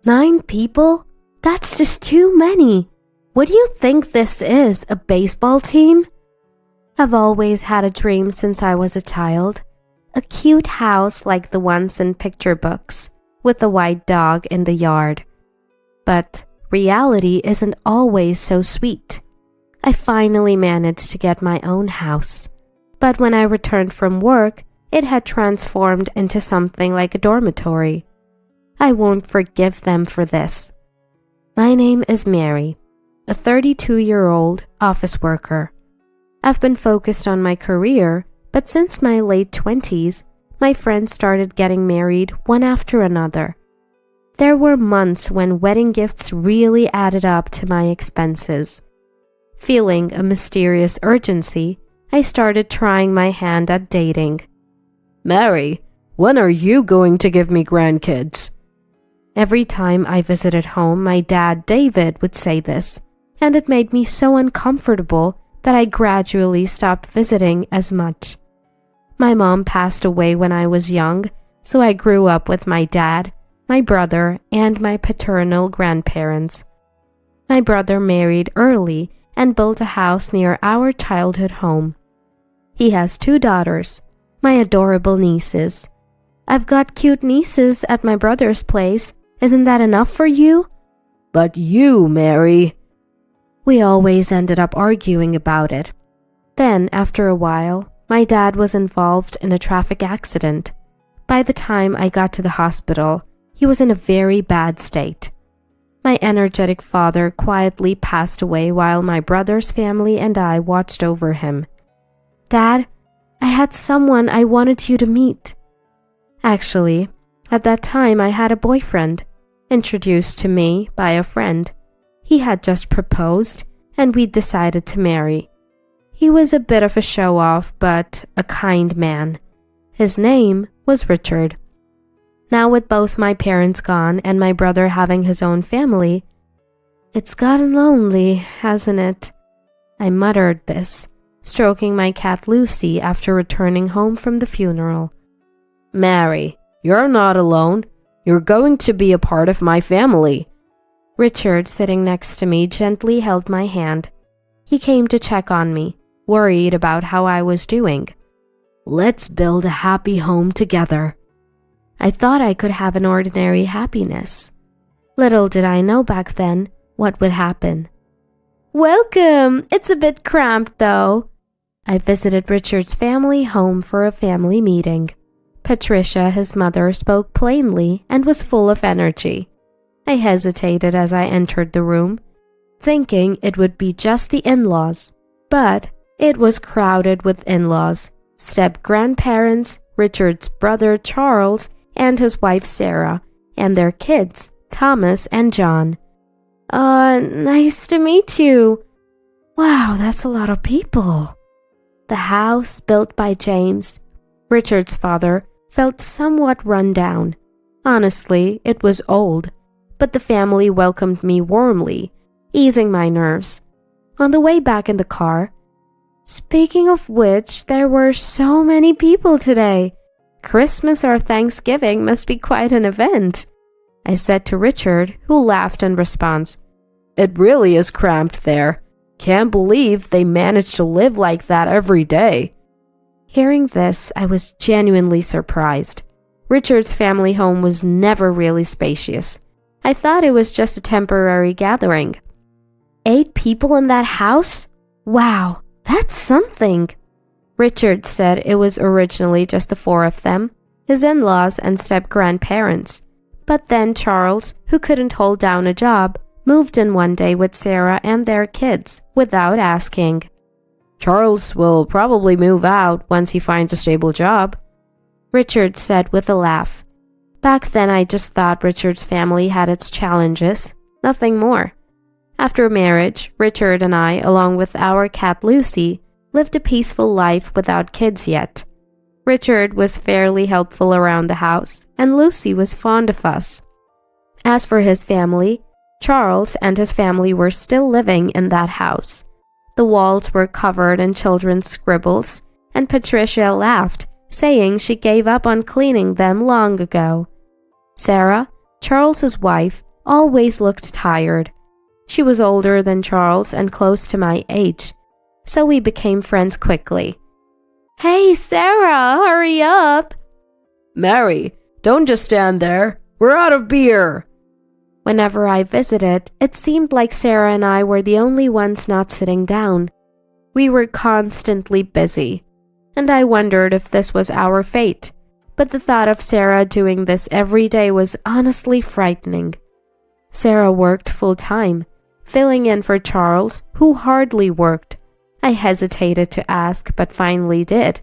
9 people? That's just too many. What do you think this is, a baseball team? I've always had a dream since I was a child. A cute house like the ones in picture books, with a white dog in the yard. But reality isn't always so sweet. I finally managed to get my own house. But when I returned from work, it had transformed into something like a dormitory. I won't forgive them for this. My name is Mary, a 32-year-old office worker. I've been focused on my career, but since my late 20s, my friends started getting married one after another. There were months when wedding gifts really added up to my expenses. Feeling a mysterious urgency, I started trying my hand at dating. Mary, when are you going to give me grandkids? Every time I visited home, my dad, David, would say this, and it made me so uncomfortable that I gradually stopped visiting as much. My mom passed away when I was young, so I grew up with my dad, my brother, and my paternal grandparents. My brother married early and built a house near our childhood home. He has 2 daughters, my adorable nieces. I've got cute nieces at my brother's place. Isn't that enough for you? But you, Mary. We always ended up arguing about it. Then, after a while, my dad was involved in a traffic accident. By the time I got to the hospital, he was in a very bad state. My energetic father quietly passed away while my brother's family and I watched over him. Dad, I had someone I wanted you to meet. Actually, at that time I had a boyfriend, introduced to me by a friend. He had just proposed, and we'd decided to marry. He was a bit of a show-off, but a kind man. His name was Richard. Now with both my parents gone and my brother having his own family, it's gotten lonely, hasn't it? I muttered this, stroking my cat Lucy after returning home from the funeral. Mary, you're not alone. You're going to be a part of my family. Richard, sitting next to me, gently held my hand. He came to check on me, worried about how I was doing. Let's build a happy home together. I thought I could have an ordinary happiness. Little did I know back then what would happen. Welcome! It's a bit cramped though. I visited Richard's family home for a family meeting. Patricia, his mother, spoke plainly and was full of energy. I hesitated as I entered the room, thinking it would be just the in-laws, but it was crowded with in-laws, step-grandparents, Richard's brother Charles, and his wife Sarah, and their kids, Thomas and John. Nice to meet you. Wow, that's a lot of people. The house, built by James, Richard's father, felt somewhat run down. Honestly, it was old, but the family welcomed me warmly, easing my nerves. On the way back in the car, speaking of which, there were so many people today. Christmas or Thanksgiving must be quite an event, I said to Richard, who laughed in response. It really is cramped there. Can't believe they manage to live like that every day. Hearing this, I was genuinely surprised. Richard's family home was never really spacious. I thought it was just a temporary gathering. 8 people in that house? Wow, that's something. Richard said it was originally just the 4 of them, his in-laws and step-grandparents. But then Charles, who couldn't hold down a job, moved in one day with Sarah and their kids without asking. Charles will probably move out once he finds a stable job, Richard said with a laugh. Back then I just thought Richard's family had its challenges, nothing more. After marriage, Richard and I, along with our cat Lucy, lived a peaceful life without kids yet. Richard was fairly helpful around the house, and Lucy was fond of us. As for his family, Charles and his family were still living in that house. The walls were covered in children's scribbles, and Patricia laughed, saying she gave up on cleaning them long ago. Sarah, Charles's wife, always looked tired. She was older than Charles and close to my age, so we became friends quickly. "Hey, Sarah, hurry up!" "Mary, don't just stand there. We're out of beer." Whenever I visited, it seemed like Sarah and I were the only ones not sitting down. We were constantly busy, and I wondered if this was our fate. But the thought of Sarah doing this every day was honestly frightening. Sarah worked full-time, filling in for Charles, who hardly worked. I hesitated to ask, but finally did.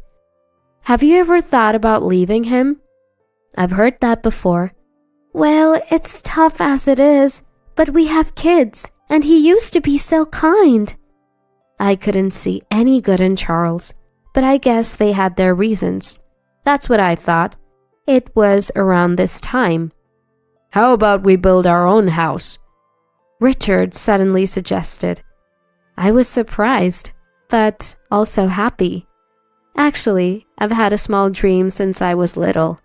"Have you ever thought about leaving him?" "I've heard that before." "Well, it's tough as it is, but we have kids, and he used to be so kind." I couldn't see any good in Charles, but I guess they had their reasons. That's what I thought. It was around this time. "How about we build our own house?" Richard suddenly suggested. I was surprised, but also happy. Actually, I've had a small dream since I was little.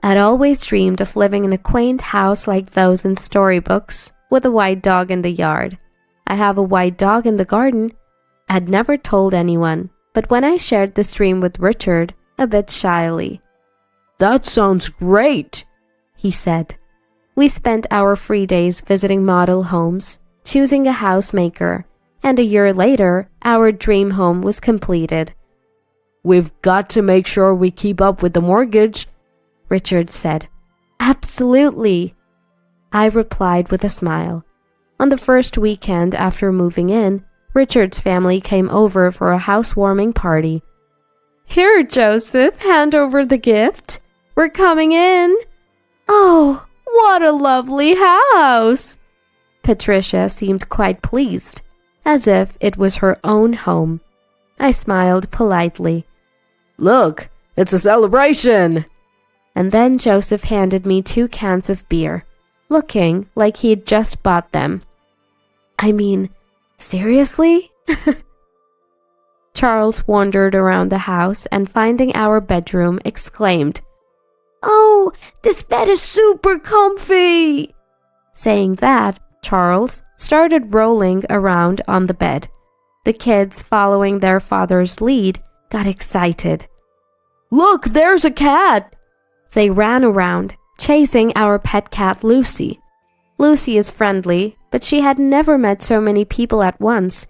I'd always dreamed of living in a quaint house like those in storybooks, with a white dog in the yard. I have a white dog in the garden. I'd never told anyone, but when I shared this dream with Richard, a bit shyly. "That sounds great," he said. We spent our free days visiting model homes, choosing a housemaker, and a year later, our dream home was completed. "We've got to make sure we keep up with the mortgage," Richard said. "Absolutely," I replied with a smile. On the first weekend after moving in, Richard's family came over for a housewarming party. "Here, Joseph, hand over the gift. We're coming in." "Oh, what a lovely house!" Patricia seemed quite pleased, as if it was her own home. I smiled politely. "Look, it's a celebration!" And then Joseph handed me 2 cans of beer, looking like he'd just bought them. I mean, seriously? Charles wandered around the house and finding our bedroom, exclaimed, "Oh, this bed is super comfy!" Saying that, Charles started rolling around on the bed. The kids, following their father's lead, got excited. "Look, there's a cat!" They ran around, chasing our pet cat Lucy. Lucy is friendly, but she had never met so many people at once,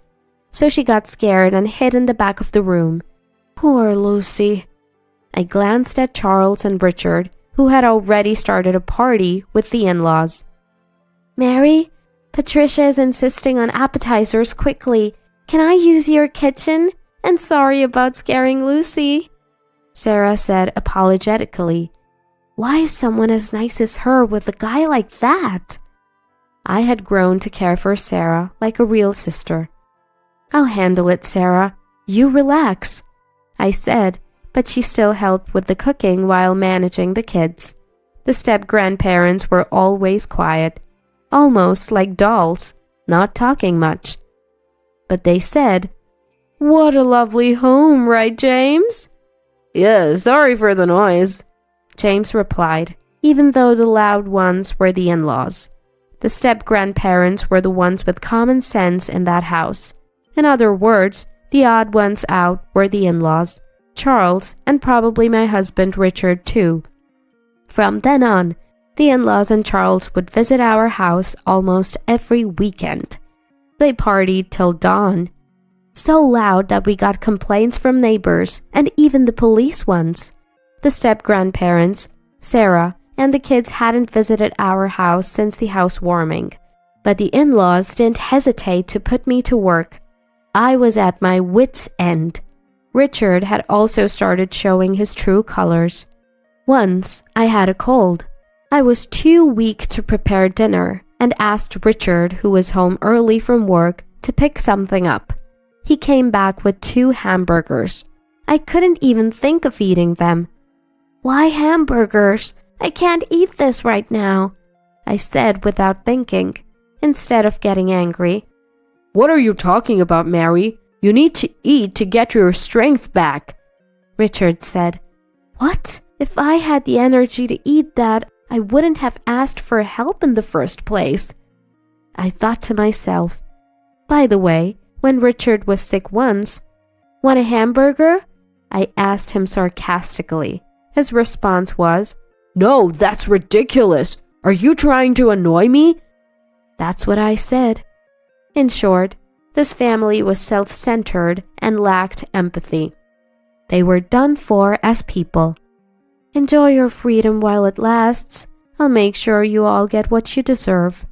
so she got scared and hid in the back of the room. Poor Lucy. I glanced at Charles and Richard, who had already started a party with the in-laws. "Mary, Patricia is insisting on appetizers quickly. Can I use your kitchen? And sorry about scaring Lucy," Sarah said apologetically. Why is someone as nice as her with a guy like that? I had grown to care for Sarah like a real sister. "I'll handle it, Sarah. You relax," I said, but she still helped with the cooking while managing the kids. The step-grandparents were always quiet, almost like dolls, not talking much. But they said, "What a lovely home, right, James?" "Yeah, sorry for the noise," James replied, even though the loud ones were the in-laws. The step-grandparents were the ones with common sense in that house. In other words, the odd ones out were the in-laws, Charles, and probably my husband Richard too. From then on, the in-laws and Charles would visit our house almost every weekend. They partied till dawn, so loud that we got complaints from neighbors and even the police once. The step-grandparents, Sarah, and the kids hadn't visited our house since the housewarming, but the in-laws didn't hesitate to put me to work. I was at my wits' end. Richard had also started showing his true colors. Once, I had a cold. I was too weak to prepare dinner and asked Richard, who was home early from work, to pick something up. He came back with 2 hamburgers. I couldn't even think of eating them. "Why hamburgers? I can't eat this right now," I said without thinking, instead of getting angry. "What are you talking about, Mary? You need to eat to get your strength back," Richard said. "What? If I had the energy to eat that, I wouldn't have asked for help in the first place. I thought to myself, by the way, when Richard was sick once, "Want a hamburger?" I asked him sarcastically. His response was, "No, that's ridiculous. Are you trying to annoy me?" That's what I said. In short, this family was self-centered and lacked empathy. They were done for as people. Enjoy your freedom while it lasts. I'll make sure you all get what you deserve.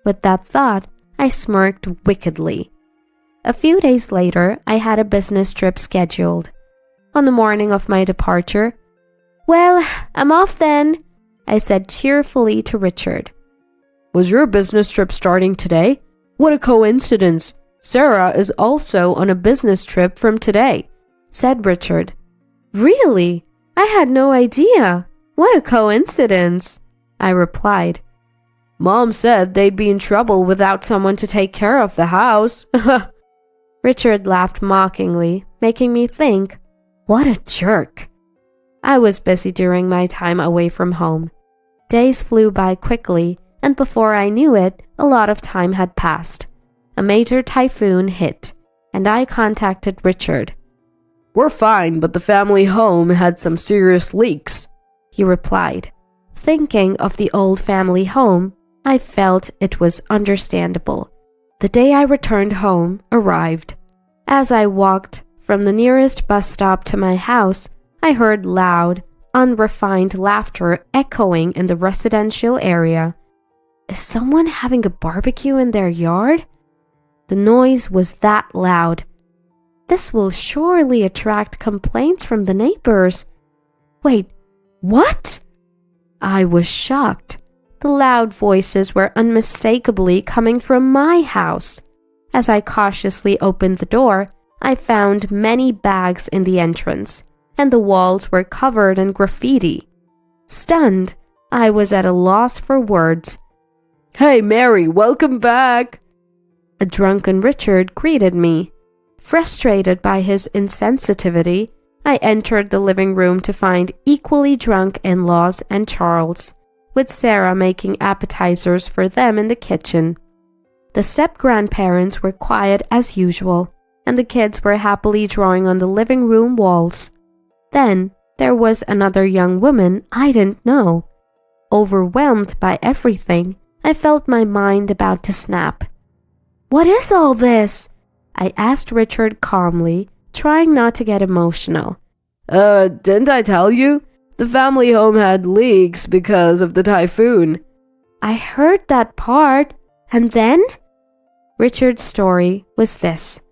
With that thought, I smirked wickedly. A few days later, I had a business trip scheduled. On the morning of my departure, "Well, I'm off then," I said cheerfully to Richard. "Was your business trip starting today? What a coincidence. Sarah is also on a business trip from today," said Richard. "Really? I had no idea. What a coincidence," I replied. "Mom said they'd be in trouble without someone to take care of the house." Richard laughed mockingly, making me think, what a jerk. I was busy during my time away from home. Days flew by quickly, and before I knew it, a lot of time had passed. A major typhoon hit, and I contacted Richard. "We're fine, but the family home had some serious leaks," he replied. Thinking of the old family home, I felt it was understandable. The day I returned home arrived. As I walked from the nearest bus stop to my house, I heard loud, unrefined laughter echoing in the residential area. Is someone having a barbecue in their yard? The noise was that loud. This will surely attract complaints from the neighbors. Wait, what? I was shocked. The loud voices were unmistakably coming from my house. As I cautiously opened the door, I found many bags in the entrance, and the walls were covered in graffiti. Stunned, I was at a loss for words. "Hey, Mary, welcome back!" A drunken Richard greeted me. Frustrated by his insensitivity, I entered the living room to find equally drunk in-laws and Charles, with Sarah making appetizers for them in the kitchen. The step-grandparents were quiet as usual, and the kids were happily drawing on the living room walls. Then there was another young woman I didn't know. Overwhelmed by everything, I felt my mind about to snap. "What is all this?" I asked Richard calmly, trying not to get emotional. Didn't I tell you? The family home had leaks because of the typhoon." "I heard that part. And then?" Richard's story was this.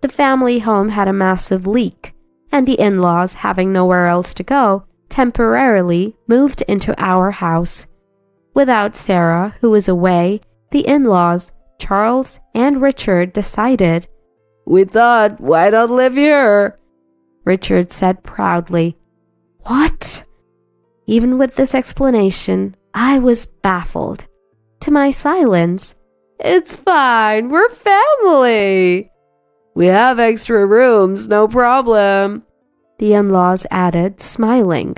The family home had a massive leak, and the in-laws, having nowhere else to go, temporarily moved into our house. Without Sarah, who was away, the in-laws, Charles and Richard, decided, "We thought, why not live here?" Richard said proudly. What? Even with this explanation, I was baffled. To my silence, "It's fine, we're family. We have extra rooms, no problem," the in-laws added, smiling.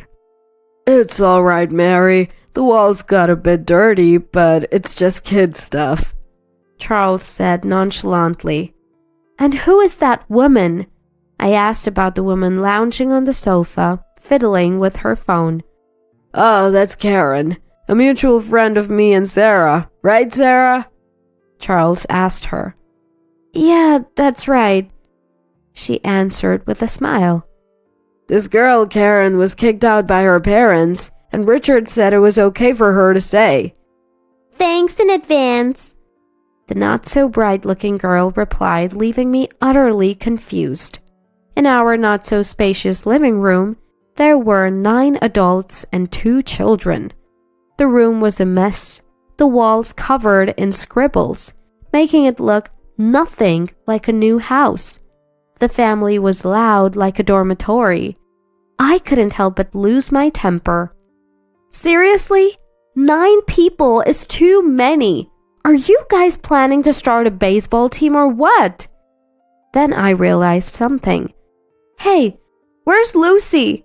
"It's all right, Mary. The walls got a bit dirty, but it's just kid stuff," Charles said nonchalantly. "And who is that woman?" I asked about the woman lounging on the sofa, fiddling with her phone. "Oh, that's Karen, a mutual friend of me and Sarah. Right, Sarah?" Charles asked her. "Yeah, that's right," she answered with a smile. "This girl, Karen, was kicked out by her parents, and Richard said it was okay for her to stay." "Thanks in advance," the not-so-bright-looking girl replied, leaving me utterly confused. In our not-so-spacious living room, there were 9 adults and 2 children. The room was a mess, the walls covered in scribbles, making it look nothing like a new house. The family was loud like a dormitory. I couldn't help but lose my temper. "Seriously? 9 people is too many. Are you guys planning to start a baseball team or what?" Then I realized something. "Hey, where's Lucy?"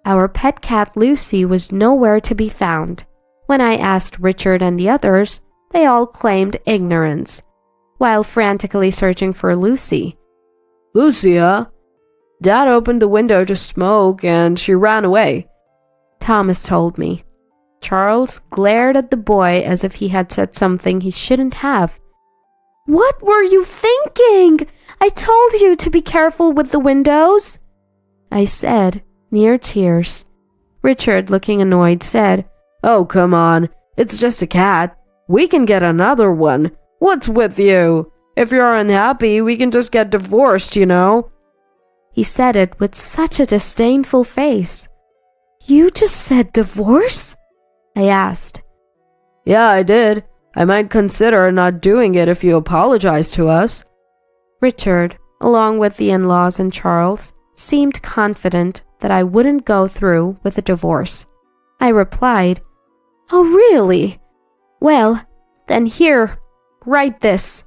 Our pet cat Lucy was nowhere to be found. When I asked Richard and the others, they all claimed ignorance, while frantically searching for Lucy. Lucy, huh? Dad opened the window to smoke and she ran away, Thomas told me. Charles glared at the boy as if he had said something he shouldn't have. What were you thinking? I told you to be careful with the windows, I said, near tears. Richard, looking annoyed, said, Oh, come on. It's just a cat. We can get another one. What's with you? If you're unhappy, we can just get divorced, you know. He said it with such a disdainful face. You just said divorce? I asked. Yeah, I did. I might consider not doing it if you apologize to us. Richard, along with the in-laws and Charles, seemed confident that I wouldn't go through with a divorce. I replied, Oh, really? Well, then here, write this.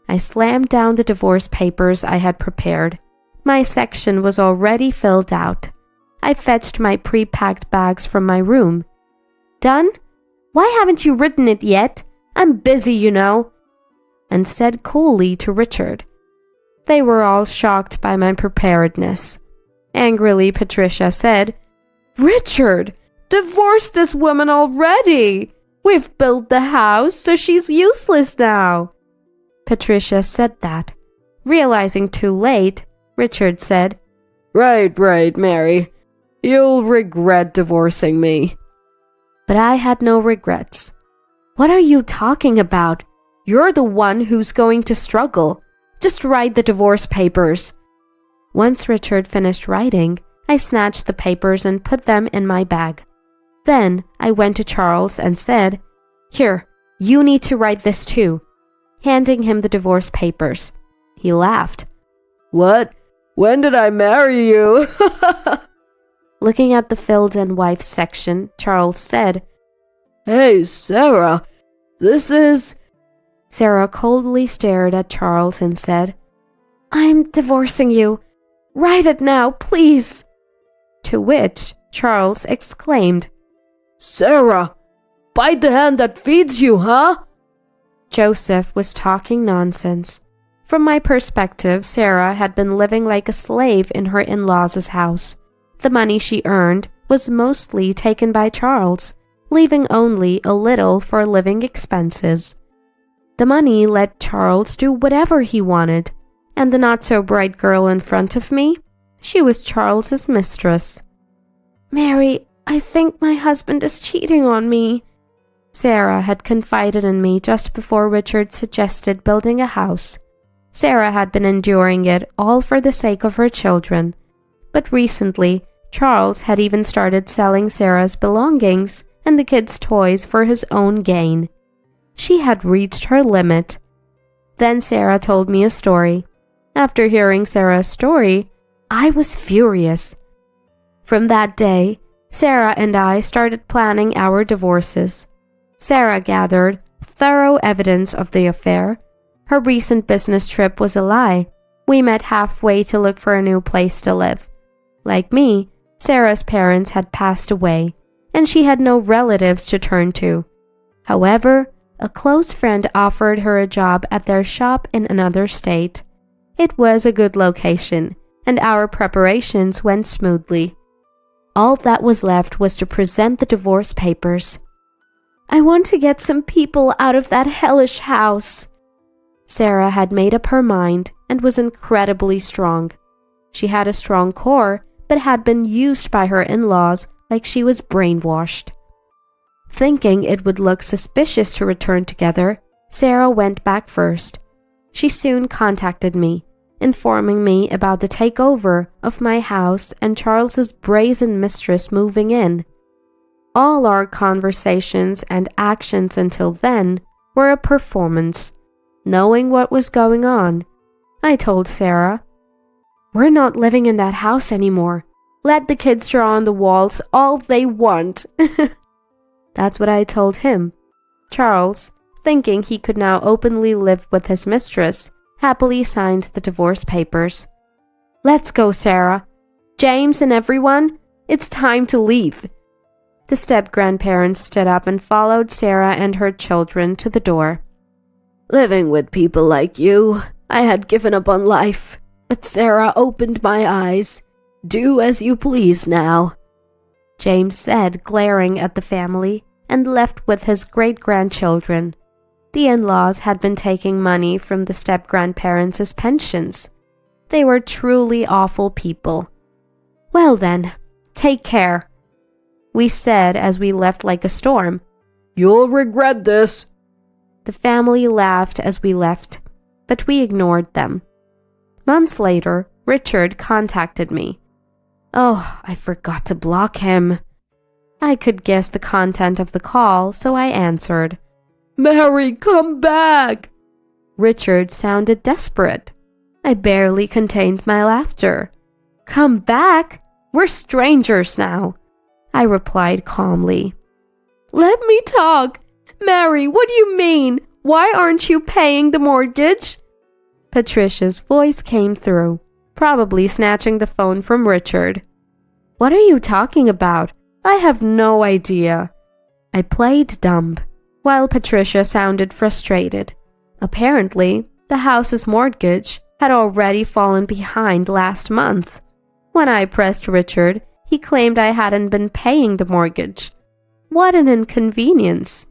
I slammed down the divorce papers I had prepared. My section was already filled out. I fetched my pre-packed bags from my room. Done? Why haven't you written it yet? I'm busy, you know, and said coolly to Richard. They were all shocked by my preparedness. Angrily, Patricia said, Richard, divorce this woman already. We've built the house, so she's useless now. Patricia said that. Realizing too late, Richard said, Right, Mary. You'll regret divorcing me. But I had no regrets. What are you talking about? You're the one who's going to struggle. Just write the divorce papers. Once Richard finished writing, I snatched the papers and put them in my bag. Then I went to Charles and said, Here, you need to write this too, handing him the divorce papers. He laughed. What? When did I marry you? Looking at the filled-in wife section, Charles said, Hey, Sarah, this is... Sarah coldly stared at Charles and said, I'm divorcing you. Write it now, please. To which Charles exclaimed, Sarah, bite the hand that feeds you, huh? Joseph was talking nonsense. From my perspective, Sarah had been living like a slave in her in-laws' house. The money she earned was mostly taken by Charles, leaving only a little for living expenses. The money let Charles do whatever he wanted, and the not-so-bright girl in front of me, she was Charles's mistress. Mary, I think my husband is cheating on me. Sarah had confided in me just before Richard suggested building a house. Sarah had been enduring it all for the sake of her children. But recently, Charles had even started selling Sarah's belongings and the kids' toys for his own gain. She had reached her limit. Then Sarah told me a story. After hearing Sarah's story, I was furious. From that day, Sarah and I started planning our divorces. Sarah gathered thorough evidence of the affair. Her recent business trip was a lie. We met halfway to look for a new place to live. Like me, Sarah's parents had passed away, and she had no relatives to turn to. However, a close friend offered her a job at their shop in another state. It was a good location, and our preparations went smoothly. All that was left was to present the divorce papers. I want to get some people out of that hellish house. Sarah had made up her mind and was incredibly strong. She had a strong core, but had been used by her in-laws like she was brainwashed. Thinking it would look suspicious to return together, Sarah went back first. She soon contacted me, informing me about the takeover of my house and Charles's brazen mistress moving in. All our conversations and actions until then were a performance. Knowing what was going on, I told Sarah, We're not living in that house anymore. Let the kids draw on the walls all they want. That's what I told him. Charles, thinking he could now openly live with his mistress, happily signed the divorce papers. Let's go, Sarah. James and everyone, it's time to leave. The step-grandparents stood up and followed Sarah and her children to the door. Living with people like you, I had given up on life, but Sarah opened my eyes. Do as you please now, James said, glaring at the family, and left with his great-grandchildren. The in-laws had been taking money from the step-grandparents as pensions. They were truly awful people. Well then, take care, we said as we left like a storm. You'll regret this. The family laughed as we left, but we ignored them. Months later, Richard contacted me. Oh, I forgot to block him. I could guess the content of the call, so I answered. Mary, come back! Richard sounded desperate. I barely contained my laughter. Come back? We're strangers now, I replied calmly. Let me talk. Mary, what do you mean? Why aren't you paying the mortgage? Patricia's voice came through, probably snatching the phone from Richard. What are you talking about? I have no idea. I played dumb, while Patricia sounded frustrated. Apparently, the house's mortgage had already fallen behind last month. When I pressed Richard, he claimed I hadn't been paying the mortgage. What an inconvenience.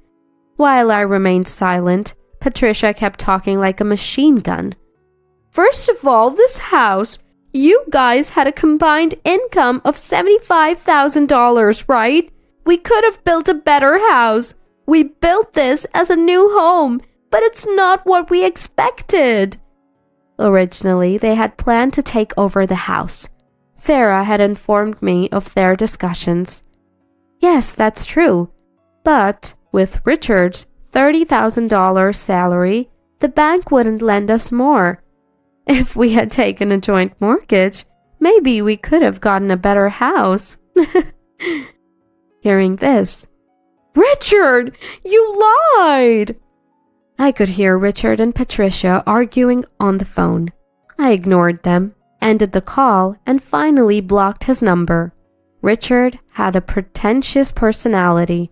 While I remained silent, Patricia kept talking like a machine gun. First of all, this house, you guys had a combined income of $75,000, right? We could have built a better house. We built this as a new home, but it's not what we expected. Originally, they had planned to take over the house. Sarah had informed me of their discussions. Yes, that's true. But with Richard's $30,000 salary, the bank wouldn't lend us more. If we had taken a joint mortgage, maybe we could have gotten a better house. Hearing this, Richard, you lied! I could hear Richard and Patricia arguing on the phone. I ignored them, ended the call, and finally blocked his number. Richard had a pretentious personality.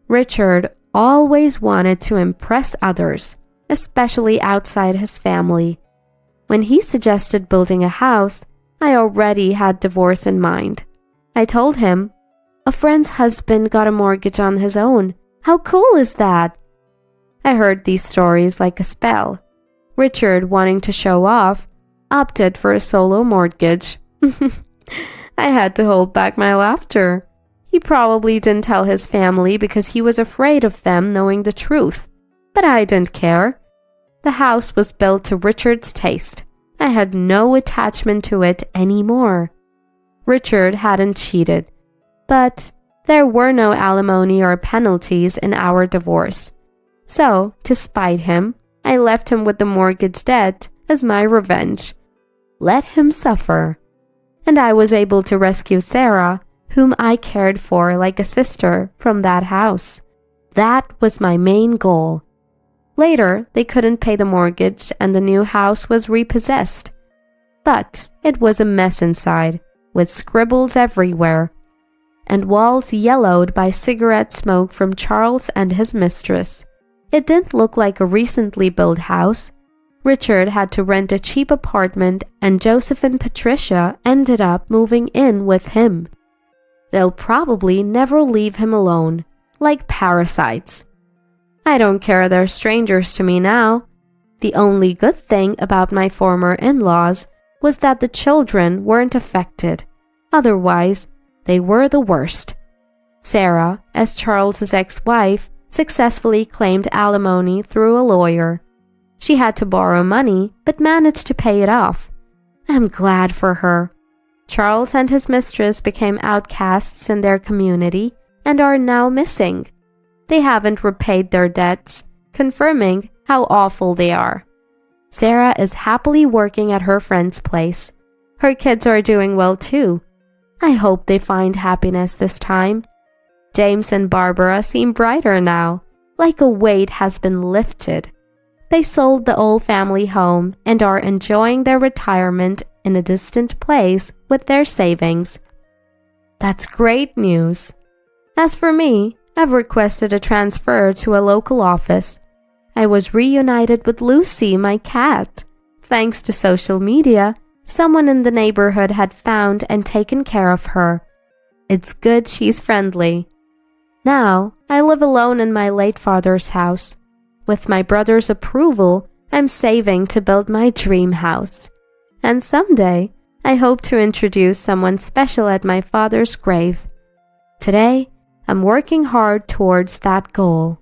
Richard always wanted to impress others, especially outside his family. When he suggested building a house, I already had divorce in mind. I told him, a friend's husband got a mortgage on his own. How cool is that? I heard these stories like a spell. Richard, wanting to show off, opted for a solo mortgage. I had to hold back my laughter. He probably didn't tell his family because he was afraid of them knowing the truth. But I didn't care. The house was built to Richard's taste. I had no attachment to it anymore. Richard hadn't cheated, but there were no alimony or penalties in our divorce. So, to spite him, I left him with the mortgage debt as my revenge. Let him suffer. And I was able to rescue Sarah, whom I cared for like a sister, from that house. That was my main goal. Later, they couldn't pay the mortgage and the new house was repossessed. But it was a mess inside, with scribbles everywhere, and walls yellowed by cigarette smoke from Charles and his mistress. It didn't look like a recently built house. Richard had to rent a cheap apartment and Joseph and Patricia ended up moving in with him. They'll probably never leave him alone, like parasites. I don't care, they're strangers to me now. The only good thing about my former in-laws was that the children weren't affected. Otherwise, they were the worst. Sarah, as Charles's ex-wife, successfully claimed alimony through a lawyer. She had to borrow money, but managed to pay it off. I'm glad for her. Charles and his mistress became outcasts in their community and are now missing. They haven't repaid their debts, confirming how awful they are. Sarah is happily working at her friend's place. Her kids are doing well too. I hope they find happiness this time. James and Barbara seem brighter now, like a weight has been lifted. They sold the old family home and are enjoying their retirement in a distant place with their savings. That's great news. As for me, I've requested a transfer to a local office. I was reunited with Lucy, my cat. Thanks to social media, someone in the neighborhood had found and taken care of her. It's good she's friendly. Now, I live alone in my late father's house. With my brother's approval, I'm saving to build my dream house. And someday, I hope to introduce someone special at my father's grave. Today, I'm working hard towards that goal.